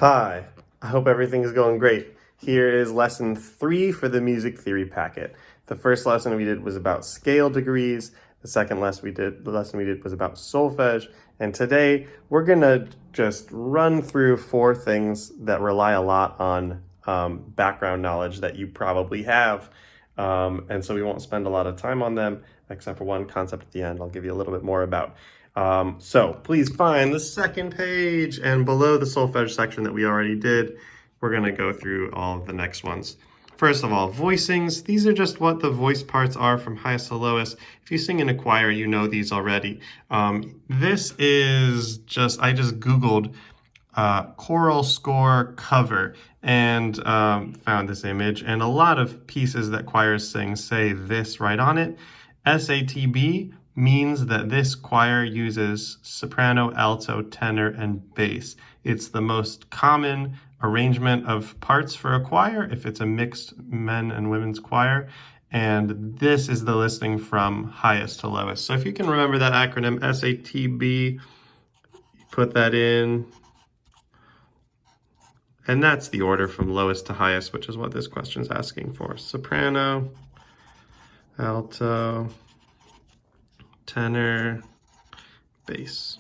Hi, I hope everything is going great. Here is lesson 3 for the music theory packet. The first lesson we did was about scale degrees. The second lesson we did was about solfege. And today we're gonna just run through 4 things that rely a lot on background knowledge that you probably have. And so we won't spend a lot of time on them, except for one concept at the end I'll give you a little bit more about. So please find the second page, and below the solfege section that we already did, we're going to go through all of the next ones. First of all, voicings. These are just what the voice parts are from highest to lowest. If you sing in a choir, you know these already. This is I just Googled choral score cover and found this image, and a lot of pieces that choirs sing say this right on it. SATB means that this choir uses soprano, alto, tenor, and bass. It's the most common arrangement of parts for a choir if it's a mixed men and women's choir. And this is the listing from highest to lowest. So if you can remember that acronym SATB, put that in. And that's the order from lowest to highest, which is what this question is asking for. Soprano, alto, tenor, bass.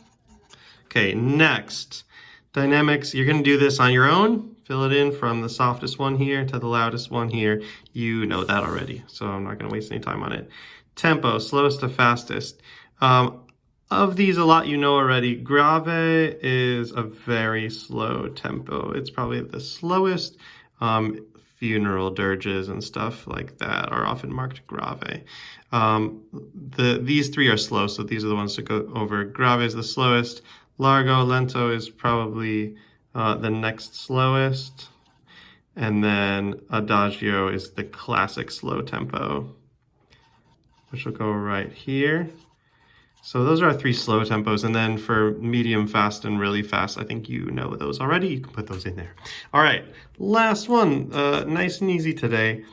Okay, next, dynamics. You're going to do this on your own. Fill it in from the softest one here to the loudest one here. You know that already, so I'm not going to waste any time on it. Tempo, slowest to fastest. Of these, a lot you know already. Grave is a very slow tempo. It's probably the slowest. Funeral dirges and stuff like that are often marked grave. These 3 are slow, so these are the ones to go over. Grave is the slowest. Largo, lento is probably the next slowest. And then adagio is the classic slow tempo, which will go right here. So those are our 3 slow tempos, and then for medium fast and really fast, I think you know those already. You can put those in there. All right, last one, nice and easy today.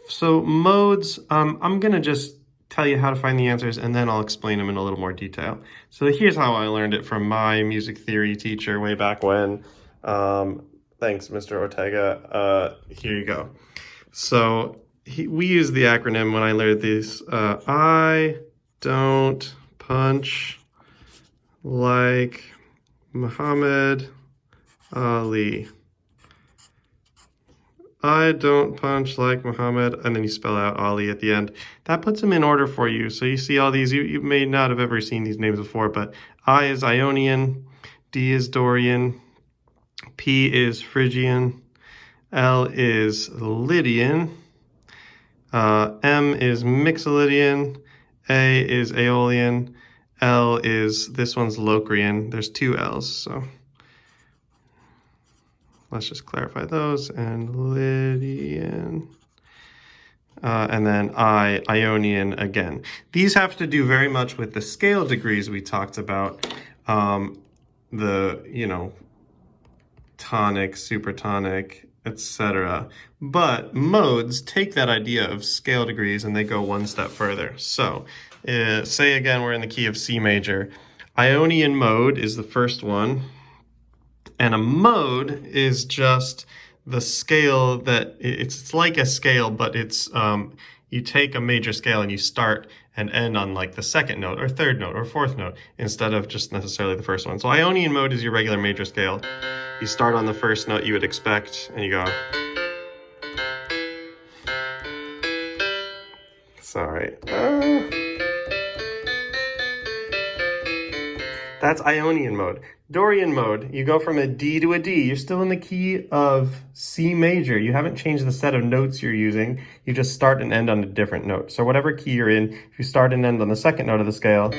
So modes, I'm gonna just tell you how to find the answers, and then I'll explain them in a little more detail. So here's how I learned it from my music theory teacher way back when. Thanks, Mr. Ortega. Here you go. So we use the acronym when I learned this. I don't punch like Muhammad Ali. I don't punch like Muhammad, and then you spell out Ali at the end. That puts them in order for you. So you see all these, you may not have ever seen these names before, but I is Ionian, D is Dorian, P is Phrygian, L is Lydian, M is Mixolydian, A is Aeolian, L is, this one's Locrian. There's 2 L's, so let's just clarify those. And Lydian. And then Ionian again. These have to do very much with the scale degrees we talked about. Tonic, supertonic, etc. But modes take that idea of scale degrees and they go one step further. So say again we're in the key of C major. Ionian mode is the first one, and a mode is just the scale that it's like a scale, but it's you take a major scale and you start and end on like the second note or third note or fourth note instead of just necessarily the first one. So Ionian mode is your regular major scale. You start on the first note you would expect, and you go. Sorry. That's Ionian mode. Dorian mode, you go from a D to a D. You're still in the key of C major. You haven't changed the set of notes you're using. You just start and end on a different note. So whatever key you're in, if you start and end on the second note of the scale,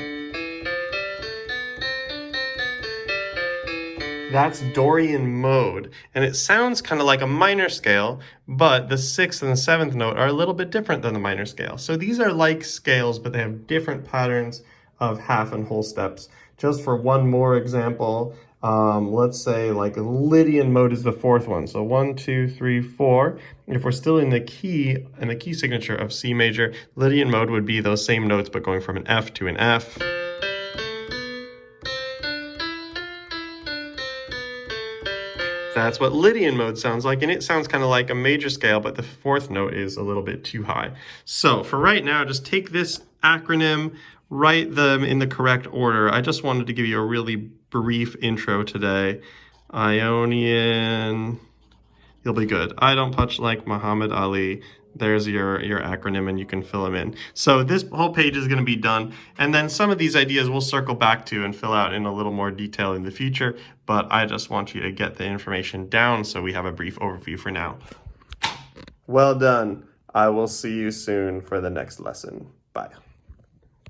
that's Dorian mode. And it sounds kind of like a minor scale, but the 6th and the 7th note are a little bit different than the minor scale. So these are like scales, but they have different patterns of half and whole steps. Just for one more example, let's say like Lydian mode is the 4th one. So 1, 2, 3, 4. If we're still in the key signature of C major, Lydian mode would be those same notes, but going from an F to an F. That's what Lydian mode sounds like, and it sounds kind of like a major scale, but the fourth note is a little bit too high. So for right now, just take this acronym, write them in the correct order. I just wanted to give you a really brief intro today. Ionian, you'll be good. I don't punch like Muhammad Ali. There's your acronym, and you can fill them in. So this whole page is going to be done, and then some of these ideas we'll circle back to and fill out in a little more detail in the future, but I just want you to get the information down so we have a brief overview for now. Well done. I will see you soon for the next lesson. Bye.